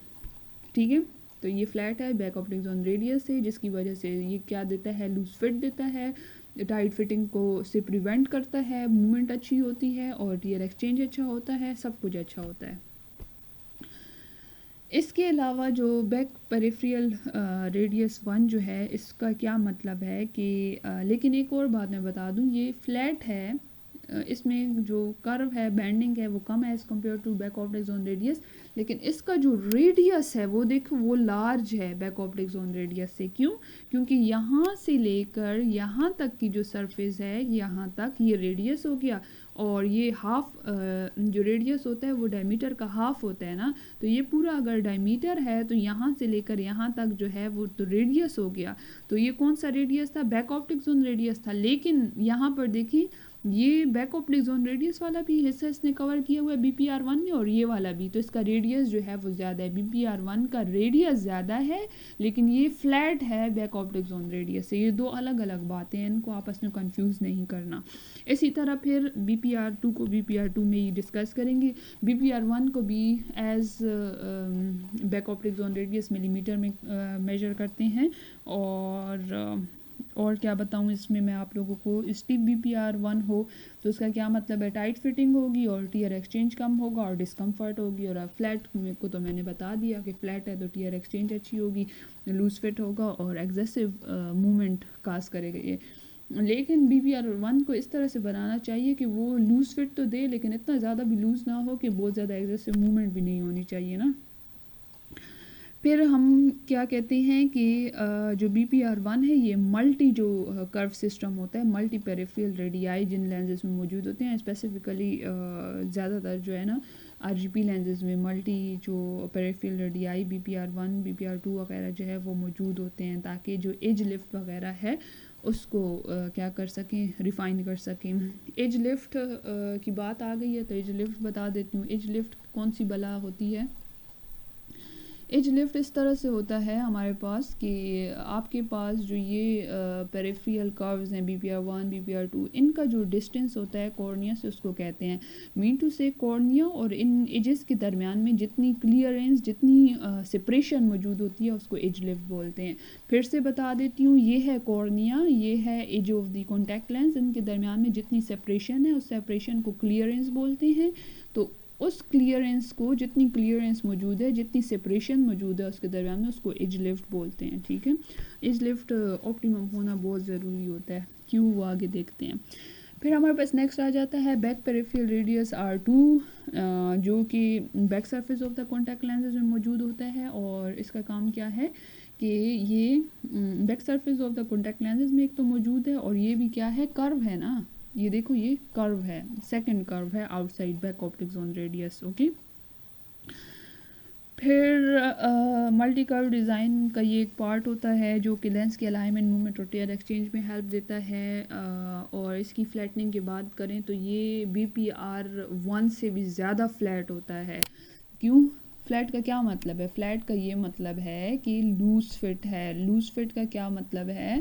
ठीक है। तो ये फ्लैट है, बैक ऑप्टिक जोन रेडियस है, जिसकी वजह से ये क्या देता है, लूज फिट देता है, टाइट फिटिंग को से प्रिवेंट करता है, मूवमेंट अच्छी होती है और टीयर एक्सचेंज अच्छा होता है, सब कुछ अच्छा होता है। इसके अलावा जो बैक पेरिफेरल रेडियस 1 जो है, इसका क्या मतलब है कि लेकिन एक और बात मैं बता दूं, ये फ्लैट है, इसमें जो कर्व है, बेंडिंग है, वो कम है as compare to back optic zone radius, लेकिन इसका जो रेडियस है वो देखो वो लार्ज है बैक ऑप्टिक जोन रेडियस से। क्यों? क्योंकि यहाँ से लेकर यहाँ तक की जो सरफेस है, यहाँ तक ये रेडियस हो गया, और ये हाफ जो रेडियस होता है वो डायमीटर का हाफ होता है ना, तो ये पूरा अगर डायमीटर है तो यहाँ से लेकर यहाँ तक जो है वो तो रेडियस हो गया। तो ये कौन सा रेडियस था, बैक ऑप्टिक जोन रेडियस था। लेकिन यहाँ पर देखिए ये बैक ऑप्टिक जोन रेडियस वाला भी हिस्सा इसने कवर किया हुआ है BPR1 ने, और ये वाला भी, तो इसका रेडियस जो है वो ज़्यादा है, BPR1 का रेडियस ज़्यादा है, लेकिन ये फ्लैट है बैक ऑप्टिक जोन रेडियस से। ये दो अलग अलग बातें हैं, इनको आपस में कंफ्यूज नहीं करना। इसी तरह फिर BPR2 को BPR2 में ही डिस्कस करेंगे, BPR1 को भी as back optic zone radius millimetre में मेजर करते हैं। और क्या बताऊँ इसमें मैं आप लोगों को, स्टीप BPR1 हो तो उसका क्या मतलब है, टाइट फिटिंग होगी और टीयर एक्सचेंज कम होगा और डिस्कम्फर्ट होगी। और फ्लैट को तो मैंने बता दिया कि फ्लैट है तो टीयर एक्सचेंज अच्छी होगी, लूज फिट होगा और एग्जेसिव मूवमेंट काज करेगा ये। लेकिन BPR1 को इस तरह से बनाना चाहिए कि वो लूज फिट तो दे, लेकिन इतना ज़्यादा भी लूज़ ना हो कि बहुत ज़्यादा एग्जेसिव मूवमेंट भी नहीं होनी चाहिए ना। फिर हम क्या कहते हैं कि जो BPR1 है ये मल्टी जो कर्व सिस्टम होता है, मल्टी पेरिफेरल रेडियाई जिन लेंसेज में मौजूद होते हैं, स्पेसिफिकली ज़्यादातर जो है ना RGP लेंसेज में मल्टी जो पेरिफेरल रेडियाई BPR1 BPR2 वगैरह जो है वो मौजूद होते हैं, ताकि जो एज लिफ्ट वगैरह है उसको क्या कर सकें, रिफ़ाइन कर सकें। एज लिफ्ट की बात आ गई है तो एज लिफ्ट बता देती हूँ। एज लिफ्ट कौन सी बला होती है, एज लिफ्ट इस तरह से होता है हमारे पास कि आपके पास जो ये पेरिफेरल कर्व्स हैं BPR1 BPR2, इनका जो डिस्टेंस होता है कॉर्निया से उसको कहते हैं, मीन टू से कॉर्निया और इन एजेस के दरमियान में जितनी क्लियरेंस, जितनी सेपरेशन मौजूद होती है उसको एज लिफ्ट बोलते हैं। फिर से बता देती हूँ, ये है कॉर्निया, ये है edge of the contact lens, इनके दरमियान में जितनी सेपरेशन है उस सेपरेशन को क्लियरेंस बोलते हैं। तो उस क्लियरेंस को, जितनी क्लियरेंस मौजूद है, जितनी सेपरेशन मौजूद है उसके दरमियान में, उसको एज लिफ्ट बोलते हैं, ठीक है। एज लिफ्ट ऑप्टिमम होना बहुत ज़रूरी होता है, क्यों वो आगे देखते हैं। फिर हमारे पास नेक्स्ट आ जाता है बैक पेरिफेरल रेडियस R2, जो कि back surface of the contact lenses में मौजूद होता है, और इसका काम क्या है कि ये back surface of the contact lenses में एक तो मौजूद है, और ये भी क्या है, कर्व है ना, ये देखो ये कर्व है, सेकंड कर्व है outside back optic zone radius, okay. फिर मल्टी कर्व डिज़ाइन का ये एक पार्ट होता है जो कि लेंस के अलाइनमेंट, मूवमेंट और टीयर एक्सचेंज में हेल्प देता है। और इसकी फ्लैटनिंग की बात करें तो ये BPR1 से भी ज़्यादा फ्लैट होता है। क्यों? फ्लैट का क्या मतलब है, फ्लैट का ये मतलब है कि लूज फिट है। लूज फिट का क्या मतलब है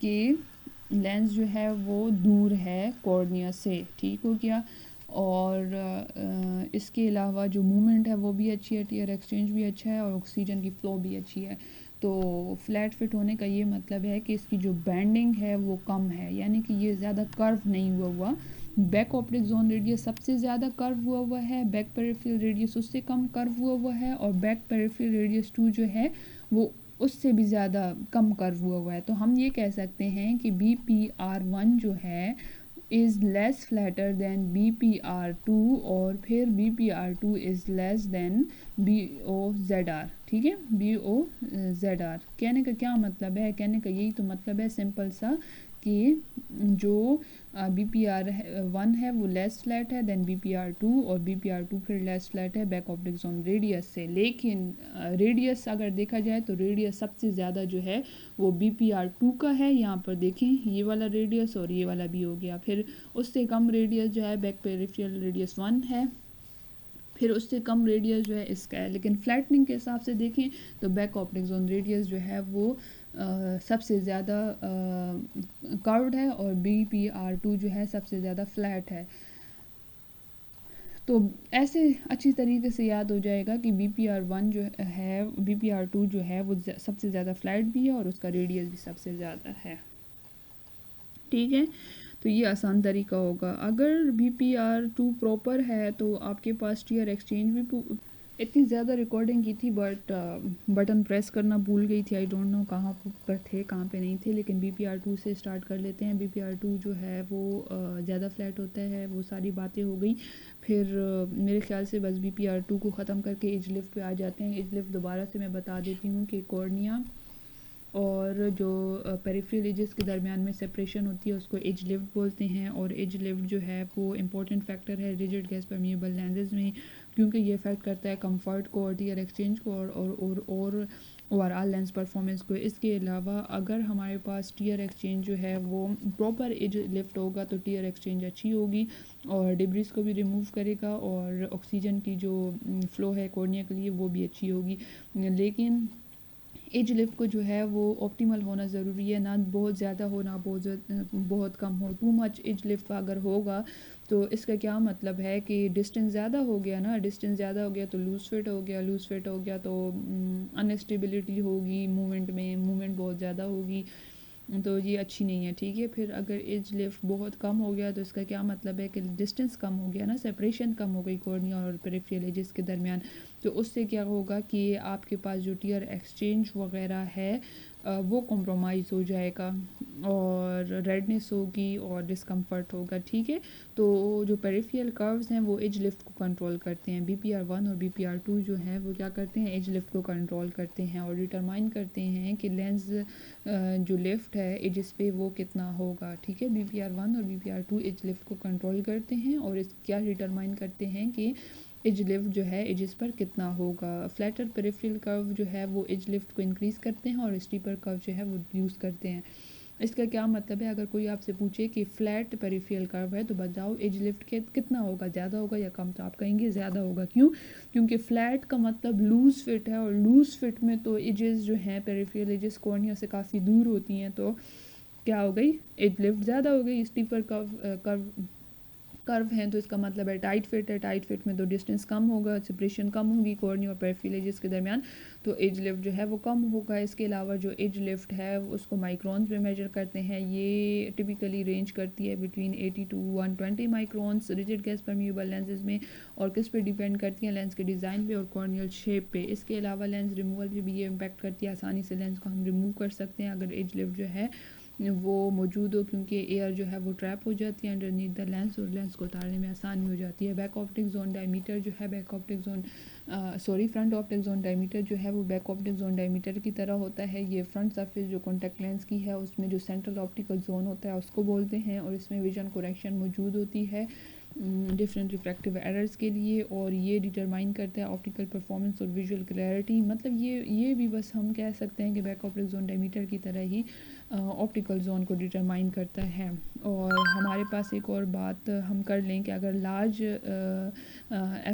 कि लेंस जो है वो दूर है कॉर्निया से, ठीक हो गया। और इसके अलावा जो मूवमेंट है वो भी अच्छी है, टीयर एक्सचेंज भी अच्छा है और ऑक्सीजन की फ़्लो भी अच्छी है। तो फ्लैट फिट होने का ये मतलब है कि इसकी जो बेंडिंग है वो कम है, यानी कि ये ज़्यादा कर्व नहीं हुआ। बैक ऑप्टिक जोन रेडियस सबसे ज़्यादा कर्व हुआ है, बैक पेरिफेरल रेडियस उससे कम कर्व हुआ है, और बैक पेरिफेरल रेडियस 2 जो है वो उससे भी ज़्यादा कम कर्व हुआ है। तो हम ये कह सकते हैं कि BPR1 जो है is less flatter then BPR2, और फिर BPR2 is less than BOZR, ठीक है। BOZR कहने का क्या मतलब है, कहने का यही तो मतलब है सिंपल सा कि जो BPR1 है वो लेस फ्लैट है देन BPR2, और BPR2 फिर लेस फ्लैट है बैक ऑप्टिक जोन रेडियस से। लेकिन रेडियस अगर देखा जाए तो रेडियस सबसे ज़्यादा जो है वो BPR2 का है। यहाँ पर देखें ये वाला रेडियस और ये वाला भी हो गया। फिर उससे कम रेडियस जो है बैक पेरिफेरल रेडियस 1 है, फिर उससे कम रेडियस जो है इसका है। लेकिन फ्लैटनिंग के हिसाब से देखें तो बैक ऑप्टिक जोन रेडियस जो है वो सबसे ज़्यादा कर्व्ड है और BPR2 जो है सबसे ज़्यादा फ्लैट है। तो ऐसे अच्छी तरीके से याद हो जाएगा कि BPR1 जो है BPR2 जो है वो सबसे ज़्यादा फ्लैट भी है और उसका रेडियस भी सबसे ज़्यादा है। ठीक है, तो ये आसान तरीका होगा। अगर BPR2 प्रॉपर है तो आपके पास टीयर एक्सचेंज भी इतनी ज़्यादा रिकॉर्डिंग की थी बट बटन प्रेस करना भूल गई थी। आई डोंट नो कहाँ पर थे कहाँ पे नहीं थे। लेकिन BPR2 से स्टार्ट कर लेते हैं। BPR2 जो है वो ज़्यादा फ्लैट होता है। वो सारी बातें हो गई। फिर मेरे ख्याल से बस BPR2 को ख़त्म करके एज लिफ्ट पे आ जाते हैं। एज लिफ्ट दोबारा से मैं बता देती हूँ कि कॉर्निया और जो पेरिफेरल एजेस के दरमियान में सेपरेशन होती है उसको एज लिफ्ट बोलते हैं। और एज लिफ्ट जो है वो इम्पोर्टेंट फैक्टर है रिजिड गैस परमिएबल लेंसेज में, क्योंकि ये इफेक्ट करता है कंफर्ट को और टीयर एक्सचेंज को और ओवरऑल लेंस परफॉर्मेंस को। इसके अलावा अगर हमारे पास टीयर एक्सचेंज जो है वो प्रॉपर एज लिफ्ट होगा तो टीयर एक्सचेंज अच्छी होगी और डिब्रीज को भी रिमूव करेगा और ऑक्सीजन की जो फ़्लो है कॉर्निया के लिए वो भी अच्छी होगी। लेकिन एज लिफ्ट को जो है वो ऑप्टिमल होना ज़रूरी है, ना बहुत ज़्यादा हो ना बहुत कम हो। टू मच एज लिफ्ट अगर होगा तो इसका क्या मतलब है कि डिस्टेंस ज़्यादा हो गया ना, डिस्टेंस ज़्यादा हो गया तो लूज़ फिट हो गया, लूज़ फिट हो गया तो अनस्टेबिलिटी होगी मूवमेंट में, मूवमेंट बहुत ज़्यादा होगी, तो ये अच्छी नहीं है। ठीक है, फिर अगर एज लिफ्ट बहुत कम हो गया तो इसका क्या मतलब है कि डिस्टेंस कम हो गया ना, सेपरेशन कम हो गई कॉर्निया और पेरिफेरल एजेस के दरमियान। तो उससे क्या होगा कि आपके पास जो टीयर एक्सचेंज वगैरह है वो कॉम्प्रोमाइज़ हो जाएगा और रेडनेस होगी और डिस्कम्फर्ट होगा। ठीक है, तो जो पेरिफेरल कर्व्स हैं वो एज लिफ्ट को कंट्रोल करते हैं। BPR1 और BPR2 जो हैं वो क्या करते हैं, एज लिफ्ट को कंट्रोल करते हैं और डिटरमाइन करते हैं कि लेंस जो लिफ्ट है एजिस पे वो कितना होगा। ठीक है, BPR1 और BPR2 एज लिफ्ट को कंट्रोल करते हैं और इस क्या डिटरमाइन करते हैं कि एज लिफ्ट जो है एजिस पर कितना होगा। फ्लैटर पेरिफेरल कर्व जो है वो एज लिफ्ट को इंक्रीज़ करते हैं और स्टीपर कर्व जो है वो रिड्यूस करते हैं। इसका क्या मतलब है, अगर कोई आपसे पूछे कि फ्लैट पेरिफेरल कर्व है तो बताओ एज लिफ्ट के कितना होगा, ज़्यादा होगा या कम, तो आप कहेंगे ज़्यादा होगा। क्यों? क्योंकि फ्लैट का मतलब लूज़ फिट है और लूज़ फिट में तो एजेस जो हैं पेरिफेरल एजेस कॉर्निया से काफ़ी दूर होती हैं, तो क्या हो गई, एज लिफ्ट ज़्यादा हो गई। स्टीपर कर्व हैं तो इसका मतलब है टाइट फिट है, टाइट फिट में तो डिस्टेंस कम होगा, सेपरेशन कम होगी कॉर्निया और पेरिफेरल एजेस के दरमियान, तो एज लिफ्ट जो है वो कम होगा। इसके अलावा जो एज लिफ्ट है उसको माइक्रोन्स में मेजर करते हैं। ये टिपिकली रेंज करती है between 80 to 120 microns rigid gas permeable lenses में, और किस पे डिपेंड करती है, लेंस के डिज़ाइन पे और कॉर्नियल शेप पे। इसके अलावा लेंस रिमूवल पे भी ये इम्पैक्ट करती है, आसानी से लेंस को हम रिमूव कर सकते हैं अगर एज लिफ्ट जो है वो मौजूद हो, क्योंकि एयर जो है वो ट्रैप हो जाती है अंडरनीथ द लेंस और लेंस को उतारने में आसानी हो जाती है। बैक ऑप्टिक जोन डायमीटर जो है फ्रंट ऑप्टिक जोन डायमीटर जो है वो बैक ऑप्टिक जोन डायमीटर की तरह होता है। ये फ्रंट सरफेस जो कॉन्टैक्ट लेंस की है उसमें जो सेंट्रल ऑप्टिकल जोन होता है उसको बोलते हैं, और इसमें विजन करेक्शन मौजूद होती है डिफरेंट रिफ्रैक्टिव एरर्स के लिए, और ये डिटरमाइन करता है ऑप्टिकल परफॉर्मेंस और विजुअल क्लैरिटी। मतलब ये भी बस हम कह सकते हैं कि बैक ऑप्टिक जोन डायमीटर की तरह ही ऑप्टिकल जोन को डिटरमाइन करता है। और हमारे पास एक और बात हम कर लें कि अगर लार्ज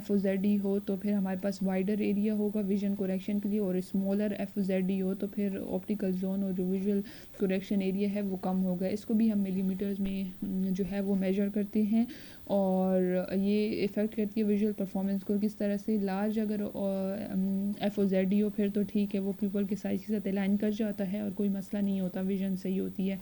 FOZD हो तो फिर हमारे पास वाइडर एरिया होगा विजन करेक्शन के लिए, और स्मॉलर FOZD हो तो फिर ऑप्टिकल जोन और जो विजुअल करेक्शन एरिया है वो कम होगा। इसको भी हम मिलीमीटर्स में जो है वो मेजर करते हैं, और ये इफ़ेक्ट करती है विजुअल परफॉर्मेंस को किस तरह से। लार्ज अगर FOZD हो फिर तो ठीक है, वो पीपल के साइज़ के साथ अलाइन कर जाता है और कोई मसला नहीं होता, विजन सही होती है।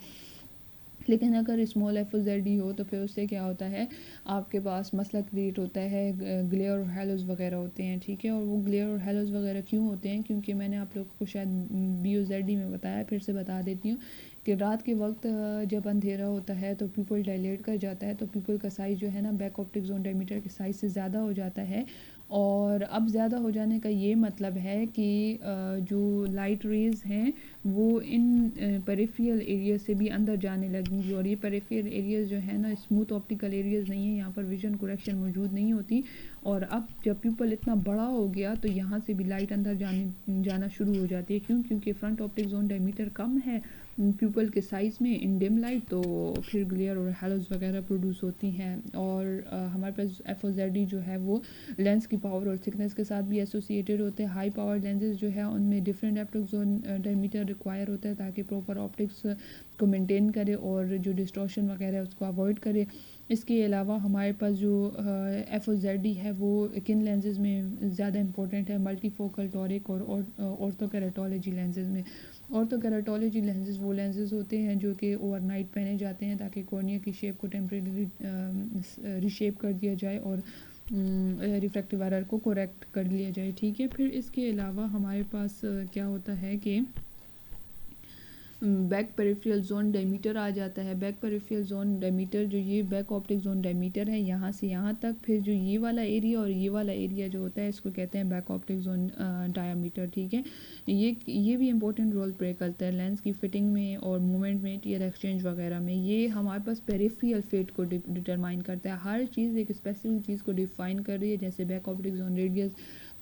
लेकिन अगर स्मॉल FOZD हो तो फिर उससे क्या होता है, आपके पास मसला क्रिएट होता है, ग्लेयर और हैलोज वगैरह होते हैं। ठीक है, और वो ग्लेयर और हैलोज वगैरह क्यों होते हैं, क्योंकि मैंने आप लोगों को शायद BOZD में बताया, फिर से बता देती हूँ कि रात के वक्त जब अंधेरा होता है तो पीपल डायलेट कर जाता है, तो पीपल का साइज़ जो है ना बैक ऑप्टिक जोन डायमीटर के साइज़ से ज़्यादा हो जाता है, और अब ज़्यादा हो जाने का ये मतलब है कि जो लाइट रेज़ हैं वो इन पेरिफेरल एरिया से भी अंदर जाने लगेंगी, और ये पेरिफेरल एरियाज़ जो है ना स्मूथ ऑप्टिकल एरियाज़ नहीं है, यहाँ पर विजन करेक्शन मौजूद नहीं होती। और अब जब प्यूपल इतना बड़ा हो गया तो यहाँ से भी लाइट अंदर जाना शुरू हो जाती है। क्यों? क्योंकि फ्रंट ऑप्टिक जोन डायमीटर कम है प्यूपल के साइज़ में इन डिम लाइट, तो फिर ग्लेयर और हेलोज वगैरह प्रोड्यूस होती हैं। और हमारे पास FOZD जो है वो लेंस की पावर और थिकनेस के साथ भी एसोसिएटेड होते हैं। हाई पावर लेंसेज जो है उनमें different optic zone diameter require होता है ताकि प्रॉपर ऑप्टिक्स को मेंटेन करे और जो डिस्टॉर्शन वगैरह है उसको अवॉइड करे। इसके अलावा हमारे पास जो FOZD है वो किन लेंसेज में ज़्यादा इंपॉर्टेंट है, मल्टीफोकल, टॉरिक और ऑर्थोकेरेटोलॉजी लेंसेज में। ऑर्थोकेरेटोलॉजी लेंसेज वो लेंसेज होते हैं जो कि ओवरनाइट पहने जाते हैं ताकि कॉर्निया की शेप को टेम्परेरी रिशेप कर दिया जाए और रिफ्रैक्टिव एरर को करेक्ट कर लिया जाए। ठीक है, फिर इसके अलावा हमारे पास क्या होता है कि बैक पेरिफेरल जोन डायमीटर आ जाता है। बैक पेरिफेरल जोन डायमीटर जो ये बैक ऑप्टिक जोन डायमीटर है यहाँ से यहाँ तक, फिर जो ये वाला एरिया और ये वाला एरिया जो होता है इसको कहते हैं बैक ऑप्टिक जोन डायमीटर। ठीक है, ये भी इंपॉर्टेंट रोल प्ले करता है लेंस की फिटिंग में और मूवमेंट में, टीयर एक्सचेंज वगैरह में। ये हमारे पास पेरिफेरल फिट को डिटरमाइन करता है। हर चीज़ एक स्पेसिफिक चीज़ को डिफाइन कर रही है, जैसे बैक ऑप्टिक जोन रेडियस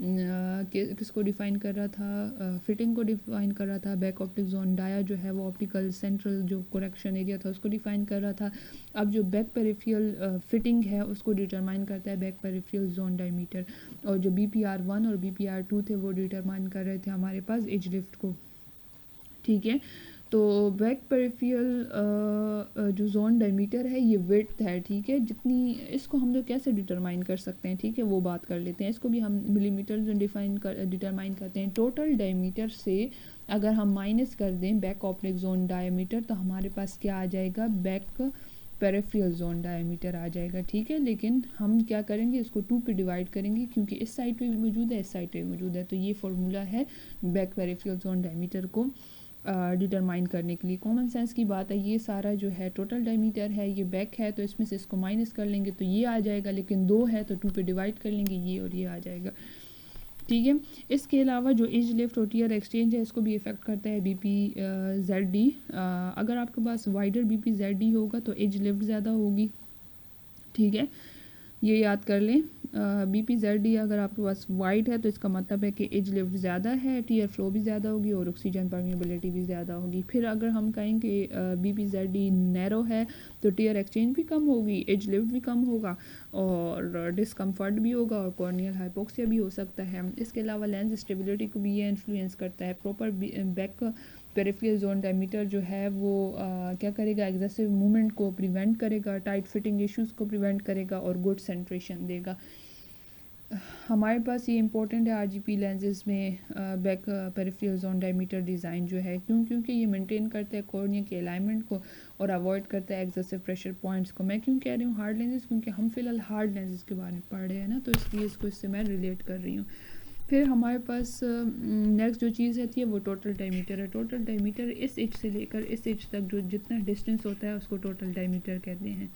किसको डिफ़ाइन कर रहा था, फिटिंग को डिफ़ाइन कर रहा था। बैक ऑप्टिक जोन डाया जो है वो ऑप्टिकल सेंट्रल जो करेक्शन एरिया था उसको डिफ़ाइन कर रहा था। अब जो बैक पेरिफेरल फिटिंग है उसको डिटरमाइन करता है बैक पेरिफेरल जोन डायमीटर। और जो BPR1 और BPR2 थे वो डिटरमाइन कर रहे थे हमारे पास एज लिफ्ट को। ठीक है, तो बैक पेरिफेरल जो जोन डायमीटर है ये विड्थ है। ठीक है, जितनी इसको हम लोग कैसे डिटरमाइन कर सकते हैं, ठीक है वो बात कर लेते हैं। इसको भी हम मिलीमीटर जो डिटरमाइन करते हैं। टोटल डायमीटर से अगर हम माइनस कर दें बैक ऑप्टिक जोन डायमीटर तो हमारे पास क्या आ जाएगा, बैक पेरिफेरल जोन डायमीटर आ जाएगा। ठीक है, लेकिन हम क्या करेंगे, इसको 2 पे डिवाइड करेंगे क्योंकि इस साइड पे भी मौजूद है, इस साइड पे भी मौजूद है। तो ये फार्मूला है बैक पेरिफेरल जोन डायमीटर को डिटरमाइन करने के लिए। कॉमन सेंस की बात है, ये सारा जो है टोटल डायमीटर है, ये बैक है तो इसमें से इसको माइनस कर लेंगे तो ये आ जाएगा, लेकिन 2 है तो 2 पे डिवाइड कर लेंगे, ये और ये आ जाएगा। ठीक है, इसके अलावा जो एज लिफ्ट और टीयर एक्सचेंज है इसको भी इफेक्ट करता है BPZD। अगर आपके पास वाइडर BPZD होगा तो एज लिफ्ट ज़्यादा होगी। ठीक है, ये याद कर लें। BPZD अगर आपके पास वाइड है तो इसका मतलब है कि एज लिफ्ट ज़्यादा है, टीयर फ्लो भी ज़्यादा होगी और ऑक्सीजन परमिएबिलिटी भी ज़्यादा होगी। फिर अगर हम कहें कि BPZD नैरो है तो टीयर एक्सचेंज भी कम होगी, एज लिफ्ट भी कम होगा और डिस्कम्फर्ट भी होगा और कॉर्नियल हाइपोक्सिया भी हो सकता है। इसके अलावा लेंस स्टेबिलिटी को भी ये इन्फ्लुएंस करता है। Proper back peripheral zone diameter जो है वो क्या करेगा, एग्जेसिव मूवमेंट को प्रिवेंट करेगा, टाइट फिटिंग इश्यूज़ को प्रिवेंट करेगा और गुड सेंट्रेशन देगा। हमारे पास ये इंपॉर्टेंट है RGP लेंसेज में back peripheral zone diameter design जो है, क्योंकि ये मेंटेन करता है कॉर्निया के अलाइनमेंट को और अवॉइड करता है एक्सेसिव प्रेशर पॉइंट्स को। मैं क्यों कह रही हूँ हार्ड लेंसेज, क्योंकि हम फिलहाल हार्ड लेंसेज के बारे में पढ़ रहे हैं ना, तो इसलिए इसको इससे मैं रिलेट कर रही हूँ। फिर हमारे पास नेक्स्ट जो चीज़ रहती है वो टोटल डायमीटर है। टोटल डायमीटर इस एज से लेकर इस एज तक जो जितना डिस्टेंस होता है उसको टोटल डायमीटर कहते हैं।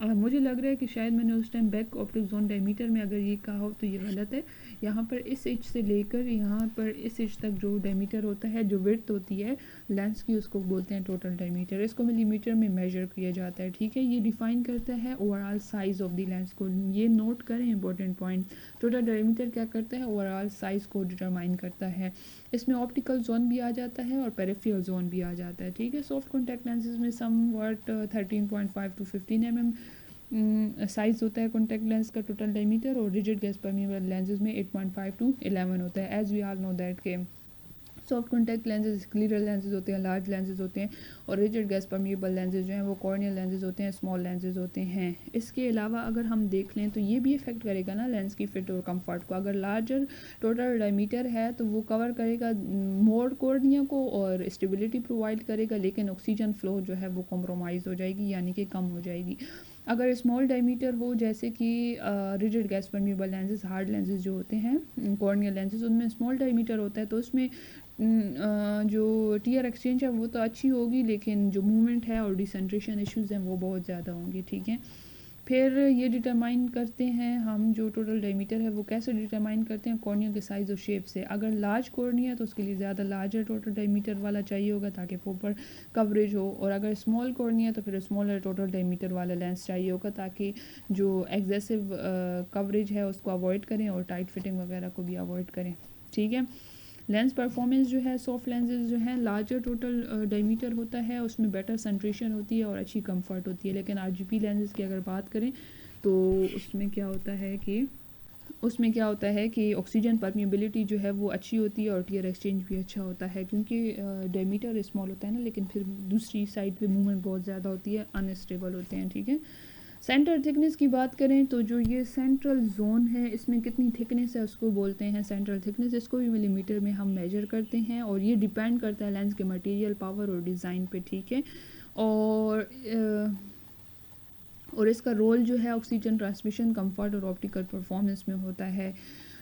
मुझे लग रहा है कि शायद मैंने उस time back optic zone diameter में अगर ये कहा हो तो ये गलत है। यहाँ पर इस एज से लेकर यहाँ पर इस एज तक जो डायमीटर होता है, जो विड्थ होती है लेंस की, उसको बोलते हैं टोटल डायमीटर। इसको मिलीमीटर में मेजर किया जाता है। ठीक है, ये डिफाइन करता है overall size of the lens को। ये नोट करें इंपॉर्टेंट पॉइंट। टोटल डायमीटर क्या करता है, ओवरऑल साइज़ को डिटरमाइन करता है। इसमें ऑप्टिकल जोन भी आ जाता है और पेरिफेरल जोन भी आ जाता है। ठीक है, सॉफ्ट कॉन्टैक्ट लेंसेज में somewhat 13.5 to 15 mm size होता है कॉन्टैक्ट लेंस का टोटल डायमीटर, और रिजिड गैस परमिएबल लेंसेज में 8.5 to 11 होता है। As we all know that के soft contact lenses clear lenses होते हैं, लार्ज लेंसेज होते हैं, और रिजिड गैस परमिएबल लेंसेज जो हैं वो कॉर्नियल लेंसेज होते हैं, स्मॉल लेंसेज होते हैं। इसके अलावा अगर हम देख लें तो ये भी इफेक्ट करेगा ना लेंस की फिट और कंफर्ट को। अगर लार्जर टोटल डायमीटर है तो वो कवर करेगा मोर कॉर्निया को और स्टेबिलिटी प्रोवाइड करेगा, लेकिन ऑक्सीजन फ्लो जो है वो कॉम्प्रोमाइज़ हो जाएगी, यानी कि कम हो जाएगी। अगर स्मॉल डायमीटर हो जैसे कि rigid gas permeable lenses, hard lenses जो होते हैं कॉर्नियल लेंसेज, उनमें स्मॉल डायमीटर होता है तो उसमें जो टीयर एक्सचेंज है वो तो अच्छी होगी, लेकिन जो मूवमेंट है और डिसेंट्रेशन इश्यूज़ हैं वो बहुत ज़्यादा होंगे। ठीक है, फिर ये डिटरमाइन करते हैं हम, जो टोटल डायमीटर है वो कैसे डिटरमाइन करते हैं, कॉर्निया के साइज़ और शेप से। अगर लार्ज कॉर्निया है तो उसके लिए ज़्यादा लार्जर टोटल डायमीटर वाला चाहिए होगा ताकि प्रॉपर कवरेज हो, और अगर स्मॉल कॉर्निया है तो फिर स्मॉलर टोटल डायमीटर वाला लेंस चाहिए होगा ताकि जो एग्जेसिव कवरेज है उसको अवॉइड करें और टाइट फिटिंग वगैरह को भी अवॉइड करें। ठीक है। लेंस परफॉर्मेंस जो है, सॉफ्ट लेंसेज जो हैं लार्जर टोटल डायमीटर होता है, उसमें बेटर सेंट्रेशन होती है और अच्छी कंफर्ट होती है। लेकिन आरजीपी लेंसेज की अगर बात करें तो उसमें क्या होता है कि ऑक्सीजन परमिएबिलिटी जो है वो अच्छी होती है और टीयर एक्सचेंज भी अच्छा होता है, क्योंकि डायमीटर स्मॉल होता है ना, लेकिन फिर दूसरी साइड पे मूवमेंट बहुत ज़्यादा होती है, अनस्टेबल होते हैं। ठीक है। सेंटर थिकनेस की बात करें तो जो ये सेंट्रल जोन है इसमें कितनी थिकनेस है उसको बोलते हैं सेंट्रल थिकनेस। इसको भी मिलीमीटर में हम मेजर करते हैं और ये डिपेंड करता है लेंस के मटेरियल, पावर और डिज़ाइन पे। ठीक है। और इसका रोल जो है ऑक्सीजन ट्रांसमिशन, कंफर्ट और ऑप्टिकल परफॉर्मेंस में होता है।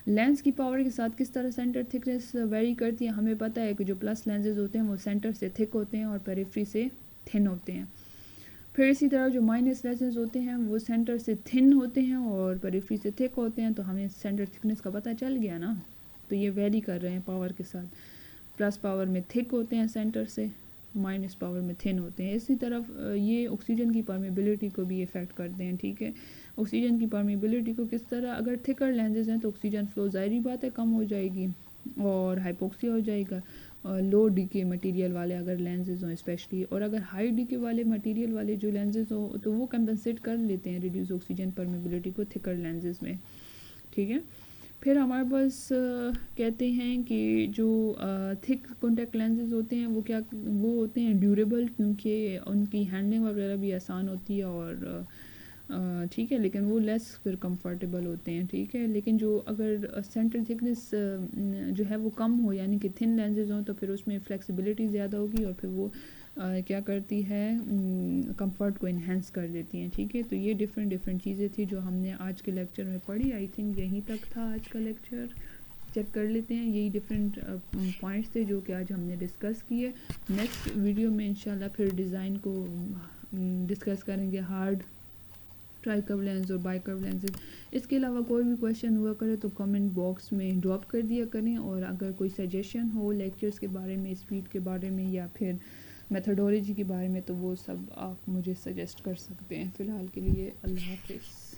लेंस की पावर के साथ किस तरह सेंटर थिकनेस वेरी करती है, हमें पता है कि जो प्लस लेंसेज होते हैं वो सेंटर से थिक होते हैं और पेरिफेरी से थिन होते हैं। फिर इसी तरह जो माइनस लेंसेज होते हैं वो सेंटर से थिन होते हैं और पेरिफेरी से थिक होते हैं। तो हमें सेंटर थिकनेस का पता चल गया ना। तो ये वेरी कर रहे हैं पावर के साथ, प्लस पावर में थिक होते हैं सेंटर से, माइनस पावर में थिन होते हैं। इसी तरफ ये ऑक्सीजन की परमेबिलिटी को भी इफ़ेक्ट करते हैं। ठीक है। ऑक्सीजन की परमेबिलिटी को किस तरह, अगर थिकर लेंसेज हैं तो ऑक्सीजन फ्लो ज़ाहिरी बात है कम हो जाएगी और हाइपोक्सिया हो जाएगा। लो डीके मटेरियल वाले अगर लेंसेज हों स्पेशली, और अगर हाई डीके वाले मटेरियल वाले जो लेंसेज हो तो वो कंपनसेट कर लेते हैं रिड्यूस ऑक्सीजन परमेबिलिटी को थिकर लेंसेज में। ठीक है। फिर हमारे पास कहते हैं कि जो थिक कॉन्टैक्ट लेंसेज होते हैं वो होते हैं ड्यूरेबल, क्योंकि उनकी हैंडलिंग वगैरह भी आसान होती है और ठीक है, लेकिन वो लेस फिर कंफर्टेबल होते हैं। ठीक है। लेकिन जो अगर सेंटर थिकनेस जो है वो कम हो, यानी कि थिन लेंसेज हों, तो फिर उसमें फ्लेक्सिबिलिटी ज़्यादा होगी और फिर वो क्या करती है, कंफर्ट को इन्हेंस कर देती हैं। ठीक है। तो ये डिफरेंट चीज़ें थी जो हमने आज के लेक्चर में पढ़ी। आई थिंक यहीं तक था आज का लेक्चर। चेक कर लेते हैं, यही डिफरेंट पॉइंट्स थे जो कि आज हमने डिस्कस किए। नेक्स्ट वीडियो में इंशाल्लाह फिर डिज़ाइन को डिस्कस करेंगे, हार्ड, ट्राई कर्व लेंस और बाई कर्व लेंसेज। इसके अलावा कोई भी क्वेश्चन हुआ करे तो कमेंट बॉक्स में ड्रॉप कर दिया करें, और अगर कोई सजेशन हो लेक्चर्स के बारे में, स्पीड के बारे में या फिर मेथडोलॉजी के बारे में, तो वो सब आप मुझे सजेस्ट कर सकते हैं। फ़िलहाल के लिए अल्लाह हाफिज़।